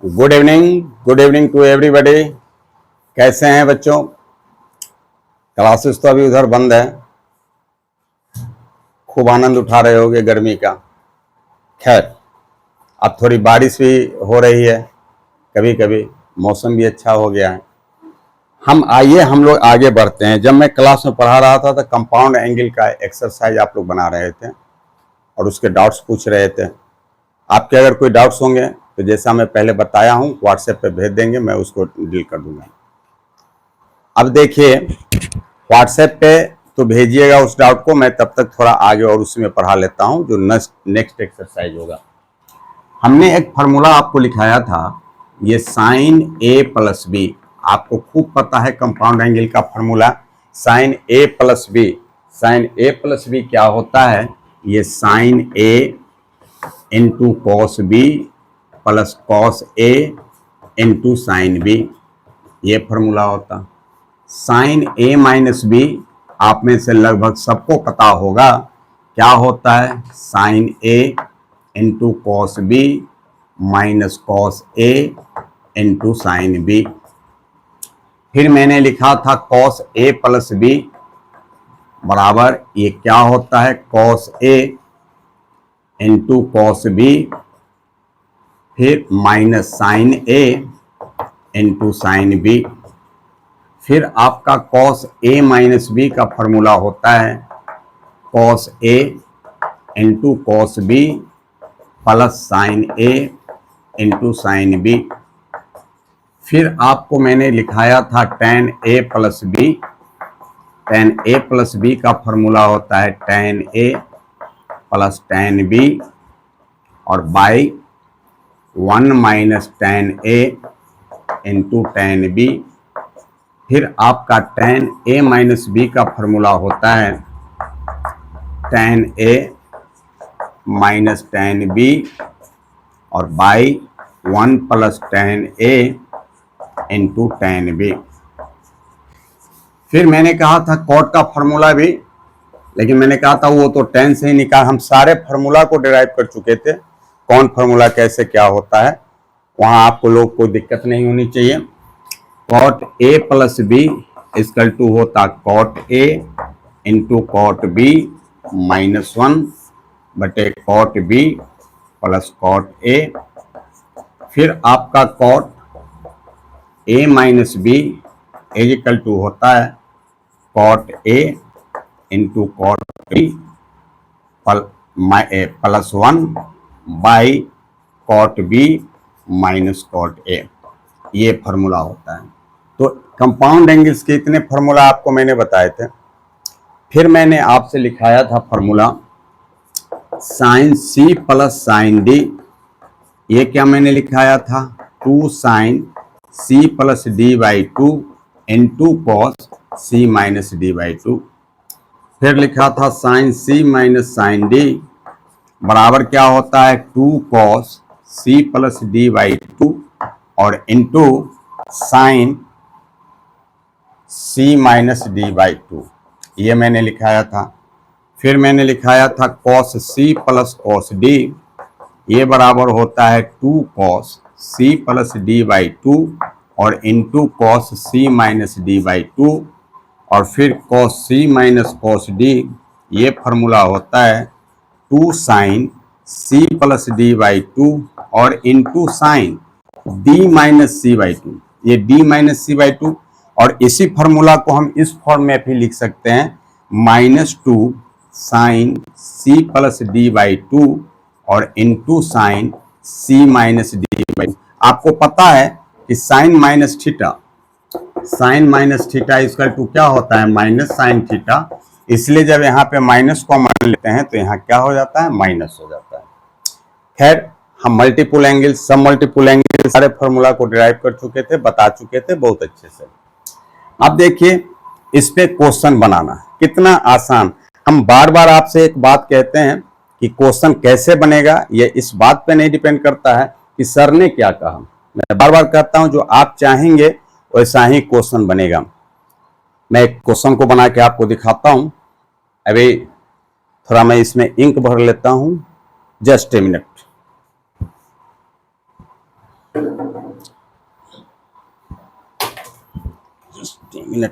Good evening to everybody. कैसे हैं बच्चों? क्लासेस तो अभी उधर बंद है, खूब आनंद उठा रहे होगे गर्मी का। खैर, अब थोड़ी बारिश भी हो रही है, कभी कभी मौसम भी अच्छा हो गया है। हम लोग आगे बढ़ते हैं। जब मैं क्लास में पढ़ा रहा था तो कंपाउंड एंगल का एक्सरसाइज आप लोग बना रहे थे और उसके डाउट्स पूछ रहे थे। आपके अगर कोई डाउट्स होंगे तो जैसा मैं पहले बताया हूँ व्हाट्सएप पे भेज देंगे, मैं उसको डील कर दूंगा। अब देखिए, व्हाट्सएप पे तो भेजिएगा उस डाउट को, मैं तब तक थोड़ा आगे और उसी में पढ़ा लेता हूँ जो नेक्स्ट एक्सरसाइज होगा। हमने एक फार्मूला आपको लिखाया था, ये साइन ए प्लस बी। आपको खूब पता है कंपाउंड एंगल का formula sine A plus B. Sine A plus B क्या होता है? ये sine A into cos B plus cos A into sine B, ये फार्मूला होता। साइन ए माइनस बी आप में से लगभग सबको पता होगा क्या होता है। Sine A into cos B minus cos A into sine B. फिर मैंने लिखा था कॉस ए प्लस बी बराबर ये क्या होता है, cos A into cos B, फिर minus sine A into sine B. फिर आपका कॉस ए माइनस बी का फॉर्मूला होता है cos A into cos B plus sine A into sine B. फिर आपको मैंने लिखाया था tan A plus B. Tan A plus B का फॉर्मूला होता है tan A plus tan B और by 1 minus tan A into tan B. फिर आपका टेन ए माइनस बी का फॉर्मूला होता है tan A minus tan B और by 1 plus tan A into tan B. फिर मैंने कहा था कॉट का फॉर्मूला भी, लेकिन मैंने कहा था वो तो टेन से ही निकाल, हम सारे फार्मूला को डिराइव कर चुके थे, कौन फार्मूला कैसे क्या होता है, वहां आपको लोग कोई दिक्कत नहीं होनी चाहिए। Cot A plus B equal to होता cot A into cot B minus 1 बटे cot B plus cot A. फिर आपका cot A minus B is equal to होता है cot A into cot B plus 1 by cot B minus cot A, ये formula होता है। तो compound angles के इतने फार्मूला आपको मैंने बताए थे। फिर मैंने आपसे लिखाया था formula sine C plus sine D. ये क्या मैंने लिखाया था, 2 sine C plus D by 2 into cos C minus D by 2। फिर लिखा था sine C minus sine D बराबर क्या होता है 2 cos C plus D by 2 और into sine C minus D by 2, ये मैंने लिखाया था। फिर मैंने लिखाया था cos C plus cos D, ये बराबर होता है 2 cos C plus D by 2 और into cos C minus D by 2। और फिर cos C minus cos D, ये फार्मूला होता है 2 sine C plus D by 2 और into sine D minus C by 2, ये डी माइनस सी बाई 2। और इसी फार्मूला को हम इस फॉर्म में भी लिख सकते हैं -2 sine C plus D by 2 और into sine C minus D by 2। आपको पता है कि साइन माइनस थीटा इसका टू क्या होता है, माइनस साइन थीटा, इसलिए जब यहाँ पे माइनस कॉमन लेते हैं तो यहाँ क्या हो जाता है, माइनस हो जाता है। खैर, हम मल्टीपल एंगल, सब मल्टीपल एंगल सारे फॉर्मूला को डिराइव कर चुके थे, बता चुके थे बहुत अच्छे से। अब देखिए, इस पे क्वेश्चन बनाना कितना आसान। हम बार बार आपसे एक बात कहते हैं कि क्वेश्चन कैसे बनेगा, ये इस बात पे नहीं डिपेंड करता है कि सर ने क्या कहा। मैं बार बार कहता हूं जो आप चाहेंगे वैसा ही क्वेश्चन बनेगा। मैं एक क्वेश्चन को बना के आपको दिखाता हूं। अभी थोड़ा मैं इसमें इंक भर लेता हूं, just a minute. Just a minute.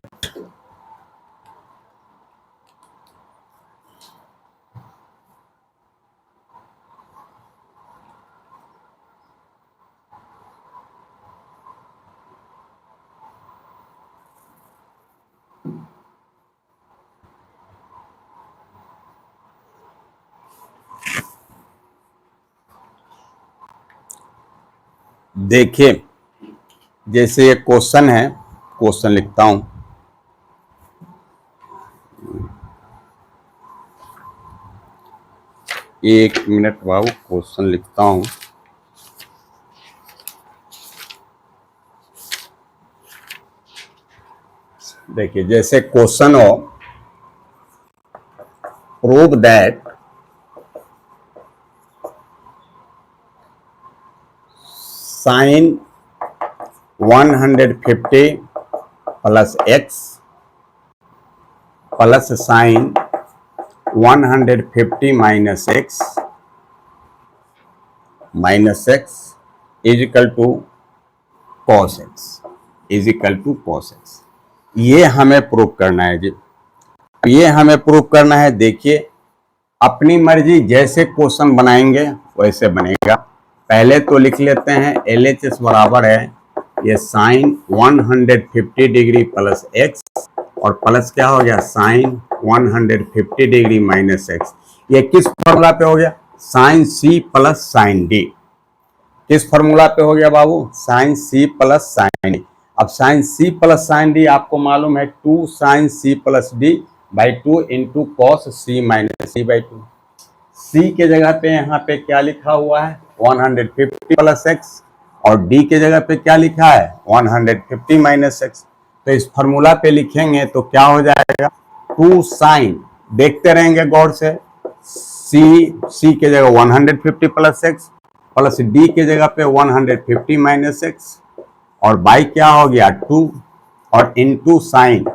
देखिए, जैसे ये क्वेश्चन है, क्वेश्चन लिखता हूं। एक मिनट बाबू, क्वेश्चन लिखता हूं। देखिए, जैसे क्वेश्चन हो, prove that sine 150 plus X plus sine 150 minus X is equal to cos X. ये हमें प्रूव करना है जी, ये हमें प्रूव करना है। देखिए, अपनी मर्जी, जैसे क्वेश्चन बनाएंगे वैसे बनेगा। पहले तो लिख लेते हैं LHS बराबर है ये साइन 150 डिग्री प्लस एक्स और प्लस क्या हो गया साइन 150 डिग्री माइनस एक्स। ये किस फॉर्मूला पे हो गया? Sine C plus sine D. किस फॉर्मूला पे हो गया बाबू? Sine C plus sine D. अब sine C plus sine D आपको मालूम है 2 sine C plus D by 2 into cos C minus C by 2। C के जगह पे यहाँ पे क्या लिखा हुआ है 150 प्लस एक्स और डी के जगह पे क्या लिखा है 150 माइनस एक्स। तो इस फॉर्मूला पे लिखेंगे तो क्या हो जाएगा 2 साइन, देखते रहेंगे गौर से, सी के जगह 150 प्लस एक्स प्लस डी के जगह पे 150 माइनस एक्स और बाई क्या हो गया 2 और इनटू साइन,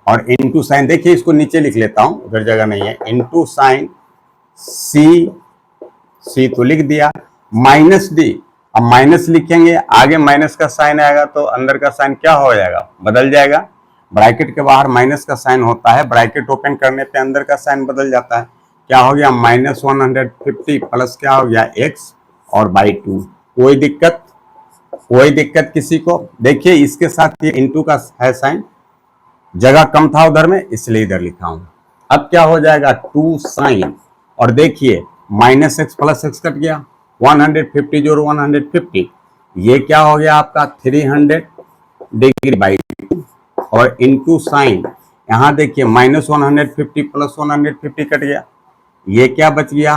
और इनटू साइन, देखिए इसको नीचे लिख लेता हूं, उधर जगह नहीं है, इनटू साइन सी तो लिख दिया माइनस डी। अब माइनस लिखेंगे, आगे माइनस का साइन आएगा तो अंदर का साइन क्या हो जाएगा, बदल जाएगा। ब्रैकेट के बाहर माइनस का साइन होता है, ब्रैकेट ओपन करने पे अंदर का साइन बदल जाता है। क्या हो गया माइनस 150 प्लस क्या हो गया एक्स और बाई 2। कोई दिक्कत किसी को? देखिए इसके साथ ये इंटू का है साइन, जगह कम था उधर में इसलिए इधर लिखा हूं। अब क्या हो जाएगा 2 साइन, और देखिए minus x plus x cut गया, 150 जोड़ 150, ये क्या हो गया आपका 300 डिग्री बाई 2 और इनटू साइन, यहां देखिए माइनस 150 प्लस 150 कट गया, ये क्या बच गया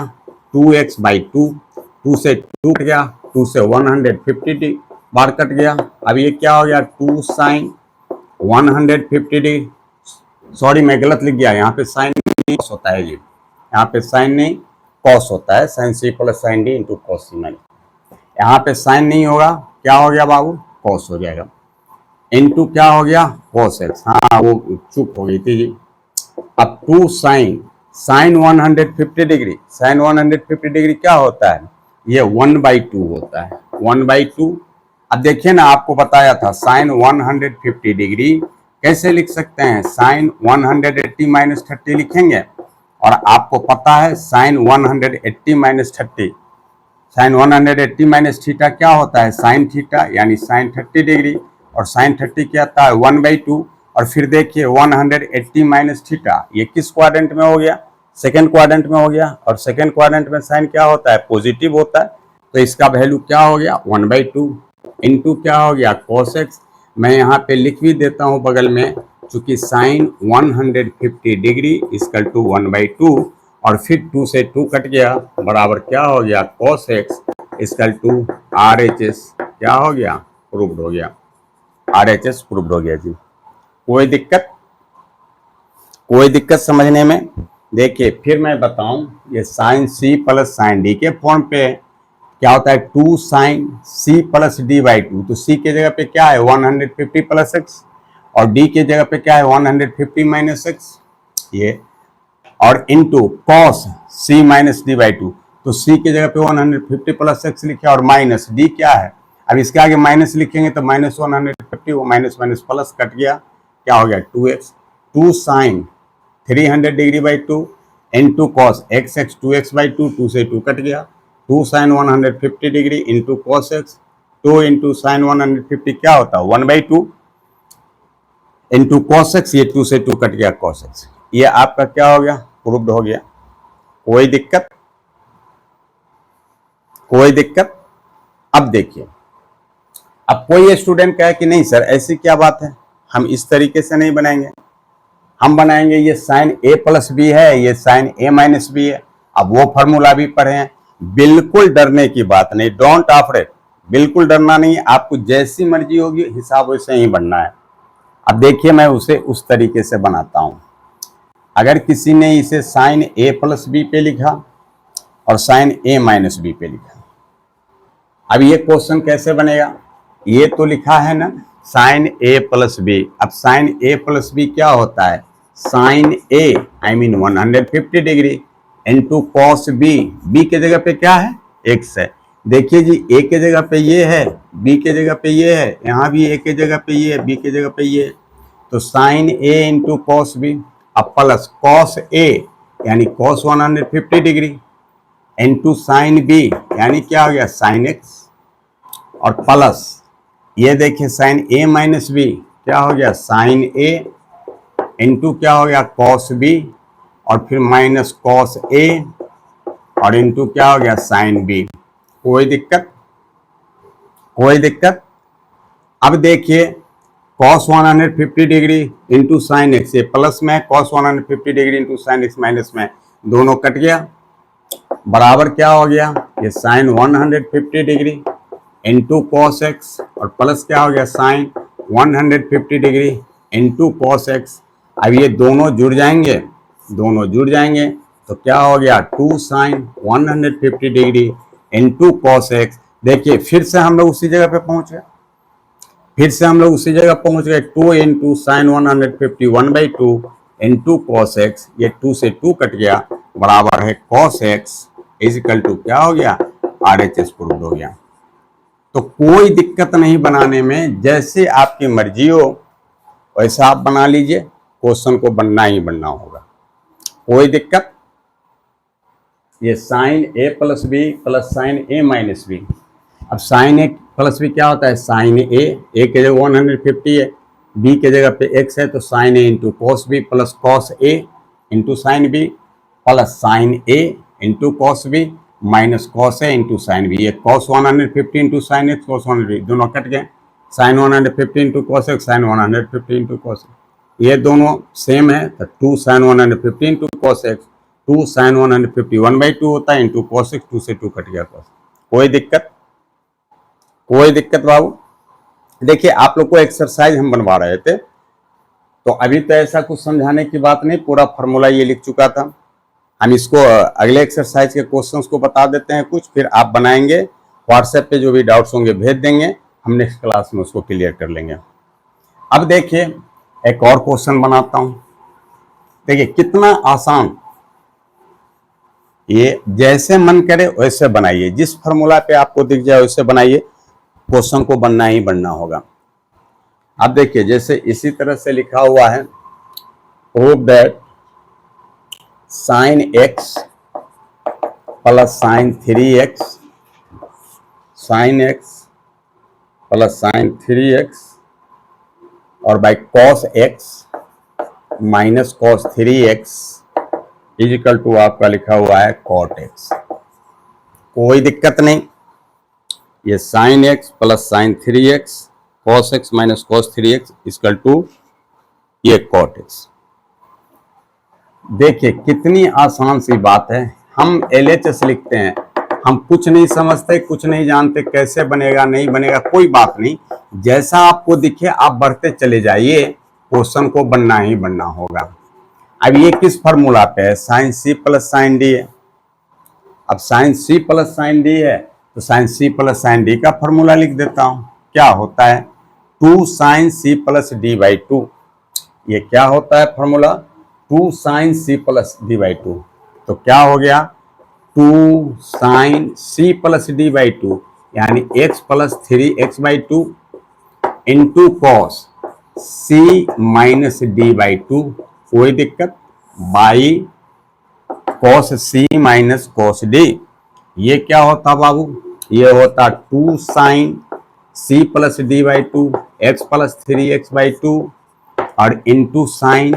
2x बाई 2, 2 से 2 कट गया, 2 से 150 बार कट गया। अब ये क्या हो गया 2 साइन 150 डिग्री, सॉरी मैं गलत लिख गया, यहाँ पे साइन कॉस होता है जी, यहाँ पे साइन नहीं कॉस होता है, sine C plus sine D into cos C minus, यहाँ पे साइन नहीं होगा, क्या हो गया बाबू कॉस हो जाएगा, इंटू क्या हो गया कॉस एक्स। हाँ वो चूक हो गई थी जी। अब 2 साइन 150 डिग्री, साइन 150 डिग्री क्या होता है, ये 1/2 होता है, 1/2। अब देखिए ना, आपको बताया था साइन 150 डिग्री कैसे लिख सकते हैं, साइन 180 माइनस 30 लिखेंगे, और आपको पता है sine 180 minus 30, sine 180 minus theta क्या होता है साइन थीटा, यानी साइन 30 डिग्री, और साइन 30 क्या आता है 1/2। और फिर देखिए 180 माइनस थीटा, ये किस क्वाड्रेंट में हो गया, सेकेंड क्वाड्रेंट में हो गया, और सेकेंड क्वाड्रेंट में साइन क्या होता है पॉजिटिव होता है, तो इसका वैल्यू क्या हो गया 1/2 इंटू क्या हो गया cos x। मैं यहाँ पे लिख भी देता हूँ बगल में, चूंकि साइन 150 डिग्री इक्वल टू 1/2 और फिर 2 से 2 कट गया, बराबर क्या हो गया cos x equal to RHS, क्या हो गया प्रूव्ड हो गया, RHS प्रूव्ड हो गया जी। कोई दिक्कत समझने में? देखिए फिर मैं बताऊं, ये sine C plus sine D के फॉर्म पे क्या होता है 2 sine C plus D by 2, तो सी के जगह पे क्या है 150 प्लस एक्स और डी के जगह पे क्या है 150 माइनस एक्स, ये, और into cos C minus D by 2। तो सी की जगह पे 150 प्लस एक्स लिखे और माइनस डी क्या है, अब इसके आगे माइनस लिखेंगे तो माइनस 150, वो माइनस माइनस प्लस कट गया, क्या हो गया 2x, 2 sine 300 degree by 2 into cos X X 2x by 2, 2 से 2 कट गया, 2 sine 150 degree into cos X, 2 into sine 150 क्या होता है 1/2 इंटू कॉस एक्स, ये 2 से 2 कट गया कॉस एक्स, ये आपका क्या हो गया प्रूव्ड हो गया। कोई दिक्कत, कोई दिक्कत। अब देखिए, अब कोई स्टूडेंट कहे कि नहीं सर ऐसी क्या बात है, हम इस तरीके से नहीं बनाएंगे, हम बनाएंगे ये साइन ए प्लस बी है, ये साइन ए माइनस बी है, अब वो फॉर्मूला भी पढ़े हैं। बिल्कुल डरने की बात नहीं, डोंट अफ्रेड, बिल्कुल डरना नहीं है, आपको जैसी मर्जी होगी हिसाब वैसे ही बनना है। अब देखिए मैं उसे उस तरीके से बनाता हूं। अगर किसी ने इसे साइन ए प्लस बी पे लिखा और साइन ए माइनस बी पे लिखा, अब ये क्वेश्चन कैसे बनेगा, ये तो लिखा है ना साइन ए प्लस बी, अब साइन ए प्लस बी क्या होता है sine A I mean 150 degree into cos B, B के जगह पे क्या है एक्स है, देखिए जी ए के जगह पे ये है, बी के जगह पे ये है, यहाँ भी ए के जगह पे ये है, बी के जगह पे ये है, तो sine A into cos B, अब प्लस कॉस ए यानी cos 150 degree into sine B यानी क्या हो गया साइन एक्स, और प्लस ये देखिए साइन ए माइनस बी क्या हो गया साइन ए इंटू क्या हो गया कॉस बी, और फिर माइनस कॉस ए और इंटू क्या हो गया साइन बी। कोई दिक्कत, कोई दिक्कत। अब देखिए cos 150 degree into sine X, ये प्लस में cos 150 degree into sine X minus में, दोनों कट गया, बराबर क्या हो गया ये sine 150 degree into cos X और प्लस क्या हो गया sine 150 degree into cos X. अब ये दोनों जुड़ जाएंगे, दोनों जुड़ जाएंगे तो क्या हो गया 2 sine 150 degree into cos X. देखिए फिर से हम लोग उसी जगह पे पहुंच गए, फिर से हम लोग उसी जगह पहुंच गए, 2 into sine 150 1/2 into cos X, ये 2 से 2 कट गया, बराबर है कॉस एक्स इजिकल टू क्या हो गया RHS प्रूव्ड हो गया। तो कोई दिक्कत नहीं बनाने में, जैसे आपकी मर्जी हो वैसा आप बना लीजिए, क्वेश्चन को बनना ही बनना होगा, कोई दिक्कत। ये sine A plus B plus sine A minus B, अब साइन ए प्लस बी क्या होता है साइन ए के जगह 150 है, बी के जगह पे एक्स है तो sine A into cos B plus cos A into sine B plus sine A into cos B minus cos A into sine B, ये cos 150 into sine X cos 150 दोनों कट गए, sine 150 into cos X sine 150 into cos, ये दोनों same है तो 2 sine 150 into cos X, 2 sine 150 1/2 होता है इंटू कॉस एक्स, 2 से 2 कट गया कॉस। कोई दिक्कत, कोई दिक्कत बाबू। देखिए आप लोग को एक्सरसाइज हम बनवा रहे थे, तो अभी तो ऐसा कुछ समझाने की बात नहीं, पूरा फार्मूला ये लिख चुका था। हम इसको अगले एक्सरसाइज के क्वेश्चंस को बता देते हैं कुछ, फिर आप बनाएंगे, व्हाट्सएप पे जो भी डाउट्स होंगे भेज देंगे, हम नेक्स्ट क्लास में उसको क्लियर कर लेंगे। अब देखिए एक और क्वेश्चन बनाता हूं, देखिए कितना आसान, ये जैसे मन करे वैसे बनाइए, जिस फार्मूला पे आपको दिख जाए वैसे बनाइए, क्वेश्चन को बनना ही बनना होगा। अब देखिए जैसे इसी तरह से लिखा हुआ है, prove that sine X plus sine 3x sine X plus sine 3x और by cos X minus cos 3x equal to आपका लिखा हुआ है कॉट एक्स। कोई दिक्कत नहीं, ये sine X plus sine 3x cos X minus cos 3x equal to ये कॉट एक्स। देखिए कितनी आसान सी बात है, हम LHS लिखते हैं, हम कुछ नहीं समझते कुछ नहीं जानते, कैसे बनेगा नहीं बनेगा कोई बात नहीं, जैसा आपको दिखे आप बढ़ते चले जाइए, क्वेश्चन को बनना ही बनना होगा। अब ये किस फार्मूला पे है, sine C plus sine D है। अब sine C plus sine D है तो sine C plus sine D का फार्मूला लिख देता हूं, क्या होता है 2 sine C plus D by 2, ये क्या होता है formula 2 sine C plus D by 2, तो क्या हो गया 2 sine C plus D by two, यानी x plus 3x/2 into cos C minus D by two, कोई दिक्कत, by cos C minus cos D. ये क्या होता बाबू, ये होता 2 sine C plus D by two, X plus 3x/2 और into sine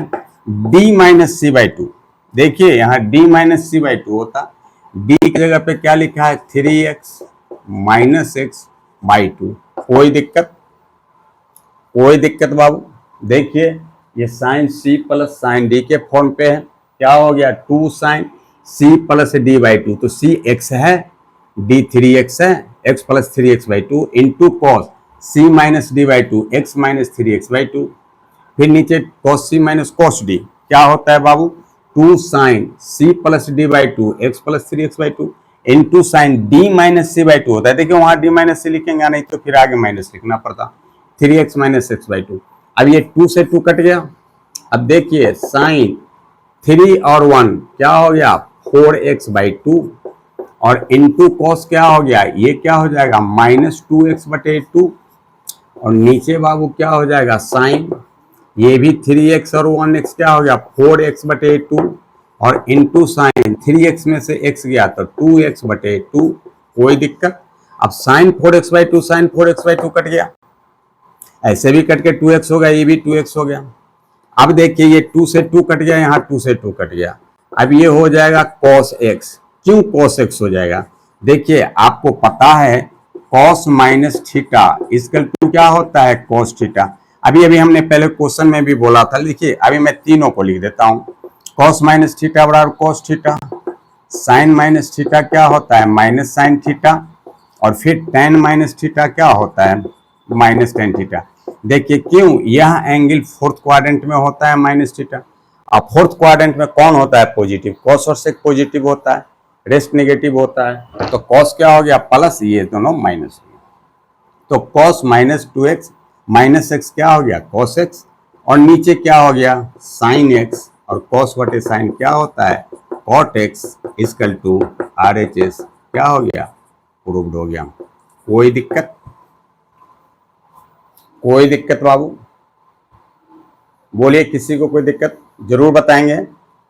D minus C by two. देखिए यहाँ D minus C by two होता, डी की जगह पे क्या लिखा है 3x minus x by two. कोई दिक्कत, कोई दिक्कत बाबू। देखिए ये sine C plus sine D के फॉर्म पे है, क्या हो गया 2 sine C plus D by two, तो सी एक्स है, डी 3x है, X plus 3x/2 into cos C minus D by two, X minus 3x/2, फिर नीचे cos C minus cos D, क्या होता है बाबू 2 sine C plus D by two, X plus 3x/2 into sine D minus C by two होता है। देखिए वहां डी माइनस सी लिखेंगे, नहीं तो फिर आगे माइनस लिखना पड़ता, 3x माइनस x/2। अब ये 2 से 2 कट गया। अब देखिए साइन 3 और 1 क्या हो गया 4x/2 और इंटू कॉस क्या हो गया, ये क्या हो जाएगा माइनस 2x/2 और नीचे बाबू क्या हो जाएगा साइन, ये भी 3x और 1x क्या हो गया 4x/2 और इंटू साइन 3x में से x गया तो 2x/2, कोई दिक्कत। अब sign 4x/2 sign 4x/2 cut गया, ऐसे भी कट के 2x हो गया, ये भी 2x हो गया। अब देखिए ये 2 से 2 कट गया, यहाँ 2 से 2 कट गया। अब ये हो जाएगा cos x, क्यों cos x हो जाएगा, देखिए आपको पता है cos minus theta equal to क्या होता है cos थीटा। अभी हमने पहले क्वेश्चन में भी बोला था, लिखिए अभी मैं तीनों को लिख देता हूँ। cos माइनस थीटा बराबर cos theta, sine minus theta क्या होता है माइनस साइन थीटा, और फिर tan माइनस थीटा क्या होता है माइनस tan थीटा। देखिए क्यों, यह एंगल फोर्थ क्वाड्रेंट में होता है माइनस थीटा। अब फोर्थ क्वाड्रेंट में कौन होता है पॉजिटिव, कॉस और सेक पॉजिटिव होता है, रेस्ट नेगेटिव होता है, तो कॉस क्या हो गया प्लस, ये दोनों माइनस, तो cos minus 2x minus x क्या हो गया कॉस एक्स, और नीचे क्या हो गया साइन एक्स, और कॉस बटे साइन क्या होता है cot X equal to RHS क्या हो गया प्रूव्ड हो गया। कोई दिक्कत, कोई दिक्कत बाबू, बोलिए किसी को कोई दिक्कत जरूर बताएंगे।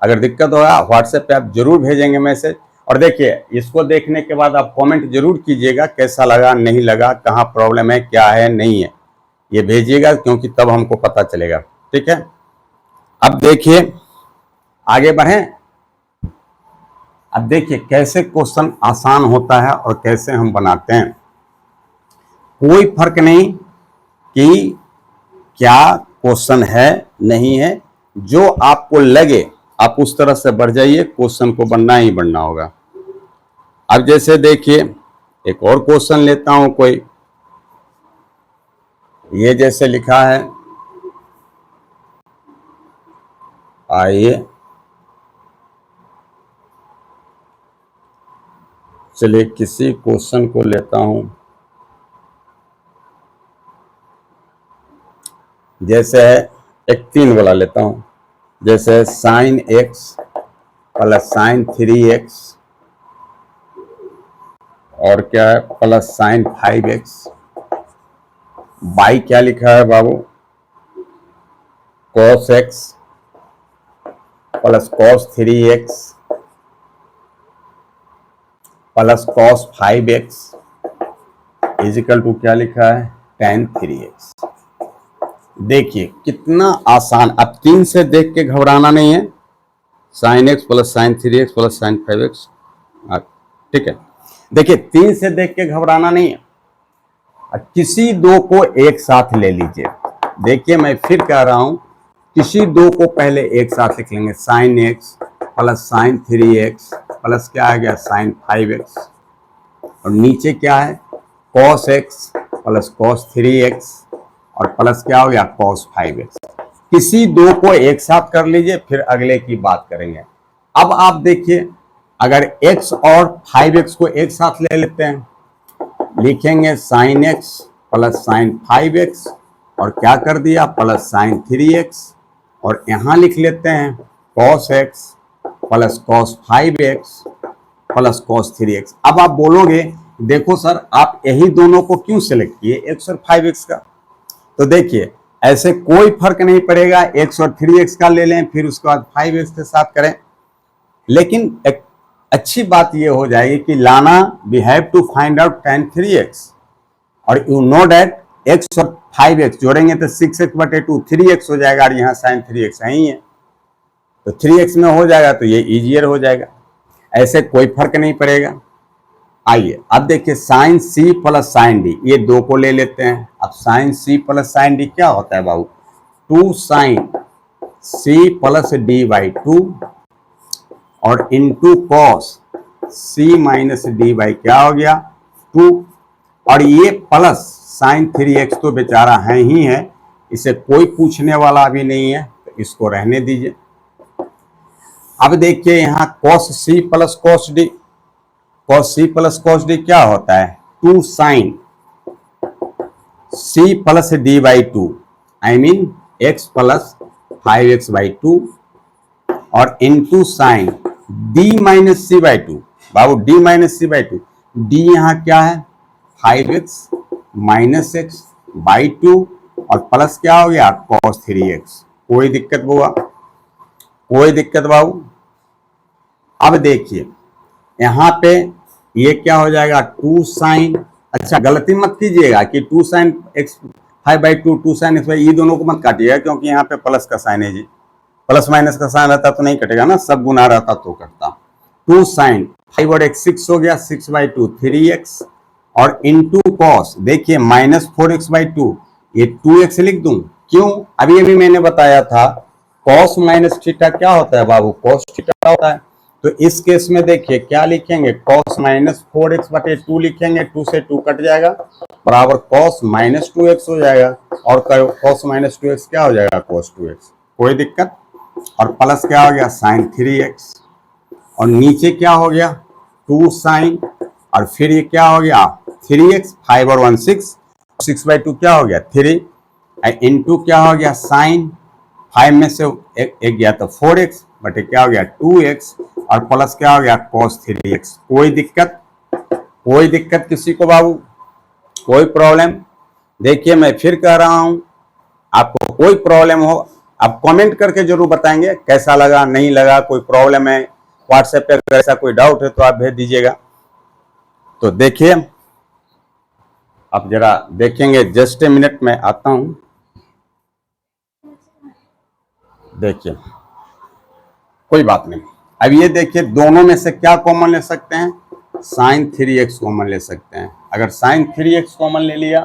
अगर दिक्कत होगा व्हाट्सएप पे आप जरूर भेजेंगे मैसेज। और देखिए इसको देखने के बाद आप कमेंट जरूर कीजिएगा कैसा लगा नहीं लगा, कहाँ प्रॉब्लम है क्या है नहीं है, ये भेजिएगा क्योंकि तब हमको पता चलेगा, ठीक है। अब देखिए आगे बढ़ें। अब देखिए कैसे क्वेश्चन आसान होता है और कैसे हम बनाते हैं, कोई फर्क नहीं कि क्या क्वेश्चन है नहीं है, जो आपको लगे आप उस तरह से बढ़ जाइए, क्वेश्चन को बनना ही बनना होगा। अब जैसे देखिए एक और क्वेश्चन लेता हूं कोई, ये जैसे लिखा है, आइए चलिए किसी क्वेश्चन को लेता हूं, जैसे है एक 3 वाला लेता हूं, जैसे sign x plus sine 3x और क्या है प्लस साइन 5x बाई क्या लिखा है बाबू cos x plus cos 3x plus cos 5x equal to क्या लिखा है tan 3x। देखिए कितना आसान। अब 3 से देख के घबराना नहीं है, sine x plus sine 3x plus sine 5x, ठीक है। देखिए 3 से देख के घबराना नहीं है, किसी दो को एक साथ ले लीजिए। देखिए मैं फिर कह रहा हूं, किसी दो को पहले एक साथ लिख लेंगे, sine x plus sine 3x plus क्या आ गया साइन 5x, और नीचे क्या है cos x plus cos 3x और प्लस क्या हो गया cos 5x। किसी दो को एक साथ कर लीजिए फिर अगले की बात करेंगे। अब आप देखिए अगर x और 5x को एक साथ ले लेते हैं, लिखेंगे sign x plus sine 5x और क्या कर दिया प्लस साइन 3x, और यहां लिख लेते हैं cos x plus cos 5x plus cos 3x। अब आप बोलोगे देखो सर आप यही दोनों को क्यों सिलेक्ट किए, x और 5x का। तो देखिए ऐसे कोई फर्क नहीं पड़ेगा, x और 3x का ले लें फिर उसके बाद 5x के साथ करें। लेकिन एक अच्छी बात यह हो जाएगी कि लाना we have to find out tan 3x, और यू नो दैट x और 5x जोड़ेंगे तो 6x/2 3x हो जाएगा, और यहाँ sin 3x ही है तो 3x में हो जाएगा, तो ये इजियर हो जाएगा। ऐसे कोई फर्क नहीं पड़ेगा। आइए अब देखिए sine C plus sine D, ये दो को ले लेते हैं। अब sine C plus sine D क्या होता है बाबू, 2 sine C plus D by 2 और into cos C minus D by क्या हो गया 2, और ये प्लस साइन 3x तो बेचारा है ही है, इसे कोई पूछने वाला भी नहीं है तो इसको रहने दीजिए। अब देखिए यहाँ cos c plus cos d, cos c plus cos d क्या होता है 2 sine c plus d by 2, I mean x plus 5x by 2 और into sine d minus C by 2। बाबू d minus C by 2, d यहाँ क्या है 5x minus x by 2 और plus क्या हो गया cos 3x। कोई दिक्कत हुआ, कोई दिक्कत बाबू। अब देखिए यहाँ पे ये क्या हो जाएगा 2 साइन, अच्छा गलती मत कीजिएगा कि 2 साइन x 5/2 2 साइन x, ये दोनों को मत काटिएगा क्योंकि यहाँ पे प्लस का साइन है जी, प्लस माइनस का साइन रहता तो नहीं कटेगा ना, सब गुना रहता तो कटता। 2 साइन 5 और x 6 हो गया 6/2 3x और इंटू कॉस देखिए माइनस 4x/2, ये 2x लिख दूं क्यों, अभी मैंने बताया था कॉस माइनस थीटा क्या होता है बाबू, कॉस थीटा होता है। तो इस केस में देखिए क्या लिखेंगे कॉस माइनस 4x/2 लिखेंगे, 2 से 2 कट जाएगा बराबर कॉस माइनस 2x हो जाएगा, और कॉस माइनस 2x क्या हो जाएगा कॉस 2x। कोई दिक्कत, और प्लस क्या हो गया साइन 3x और नीचे क्या हो गया 2 साइन और फिर ये क्या हो गया 3x 5 और 1 6, 6/2 क्या हो गया 3 इंटू क्या हो गया साइन 5 में से एक गया तो 4x बटे क्या हो गया 2x और प्लस क्या हो गया cos 3x। कोई दिक्कत, कोई दिक्कत किसी को बाबू, कोई प्रॉब्लम। देखिए मैं फिर कह रहा हूं आपको कोई प्रॉब्लम हो आप कमेंट करके जरूर बताएंगे कैसा लगा नहीं लगा, कोई प्रॉब्लम है व्हाट्सएप पे अगर ऐसा कोई डाउट है तो आप भेज दीजिएगा। तो देखिए आप जरा देखेंगे, जस्ट ए मिनट में आता हूं। देखिए कोई बात नहीं, अब ये देखिए दोनों में से क्या कॉमन ले सकते हैं, साइन 3x कॉमन ले सकते हैं। अगर साइन 3x कॉमन ले लिया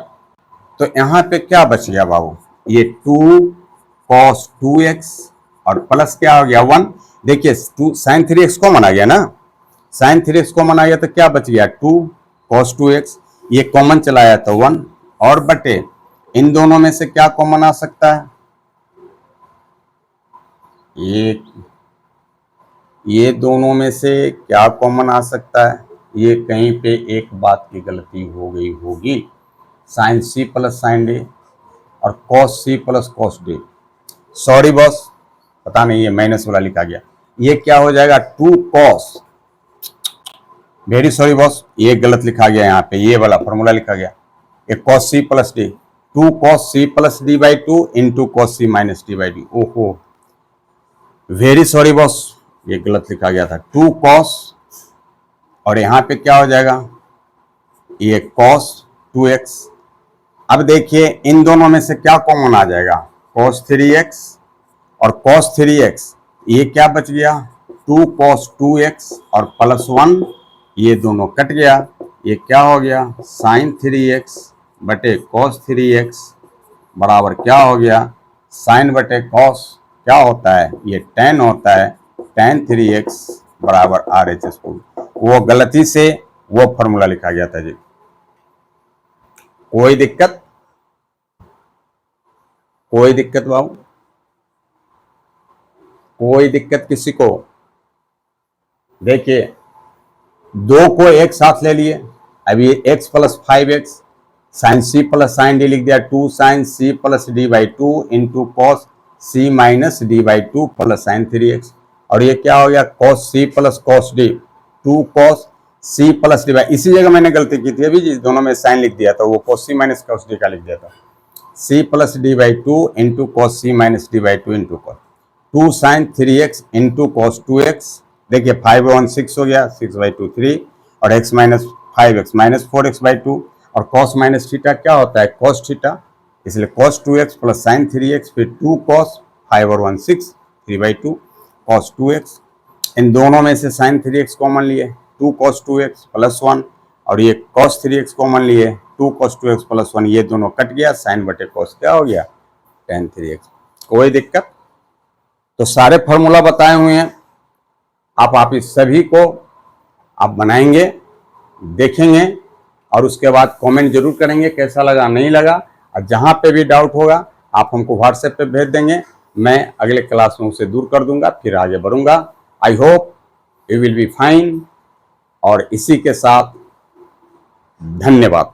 तो यहाँ पे क्या बच गया बाबू, ये 2 cos 2x और प्लस क्या हो गया 1। देखिए साइन 3x कॉमन आ गया ना, साइन 3x कॉमन आ गया तो क्या बच गया 2 cos 2x, ये कॉमन चलाया तो 1 और बटे इन दोनों में से क्या कॉमन आ सकता है, ये दोनों में से क्या कॉमन आ सकता है, ये कहीं पे एक बात की गलती हो गई होगी, sine C plus sine D और cos C plus cos D. Sorry boss, पता नहीं ये माइनस वाला लिखा गया, ये क्या हो जाएगा 2 कॉस, वेरी सॉरी बॉस ये गलत लिखा गया, यहाँ पे ये वाला फॉर्मूला लिखा गया, ये cos C plus D 2 cos C plus D by 2 into cos C minus D by D. ओहो वेरी सॉरी बॉस ये गलत लिखा गया था, 2 कॉस और यहाँ पे क्या हो जाएगा ये कॉस 2x। अब देखिए इन दोनों में से क्या कॉमन आ जाएगा cos 3x और cos 3x, ये क्या बच गया 2 cos 2x और प्लस 1, ये दोनों कट गया, ये क्या हो गया sin 3x बटे cos 3x बराबर क्या हो गया sin बटे cos, क्या होता है ये tan होता है, tan 3x बराबर RHS। वो गलती से वो फॉर्मूला लिखा गया था जी। कोई दिक्कत, कोई दिक्कत बाबू, कोई दिक्कत किसी को। देखिए दो को एक साथ ले लिए, अब ये x plus 5x sine C plus sine D लिख दिया, 2 sine C plus D by 2 into cos C minus D by 2 plus sine 3x और ये क्या हो गया cos c plus cos d 2 cos c plus D by, इसी जगह मैंने गलती की थी अभी जी, दोनों में साइन लिख दिया था, वो cos c minus cos d का लिख दिया था। c plus D by 2 into cos c minus D by 2 into cos 2 sine 3x into cos 2x, देखिए 5 और 1 6 हो गया, 6 बाई 2 3 और x minus 5x minus 4x by 2 और cos माइनस थीटा क्या होता है cos थीटा, इसलिए cos 2x plus sine 3x फिर 2 cos 5 और 1 6 3 बाई 2 cos 2x, इन दोनों में से साइन 3x कॉमन लिए 2 cos 2x प्लस 1 और ये cos 3x कॉमन लिए 2 cos 2x प्लस 1, ये दोनों कट गया, साइन बटे cos क्या हो गया tan 3x। कोई दिक्कत? तो सारे फॉर्मूला बताए हुए हैं, आप इस सभी को आप बनाएंगे, देखेंगे और उसके बाद कमेंट जरूर करेंगे कैसा लगा नहीं लगा, और जहाँ पे भी डाउट होगा आप हमको व्हाट्सएप पे भेज देंगे, मैं अगले क्लास में उसे दूर कर दूंगा, फिर आगे बढ़ूंगा। I hope you will be fine, और इसी के साथ धन्यवाद।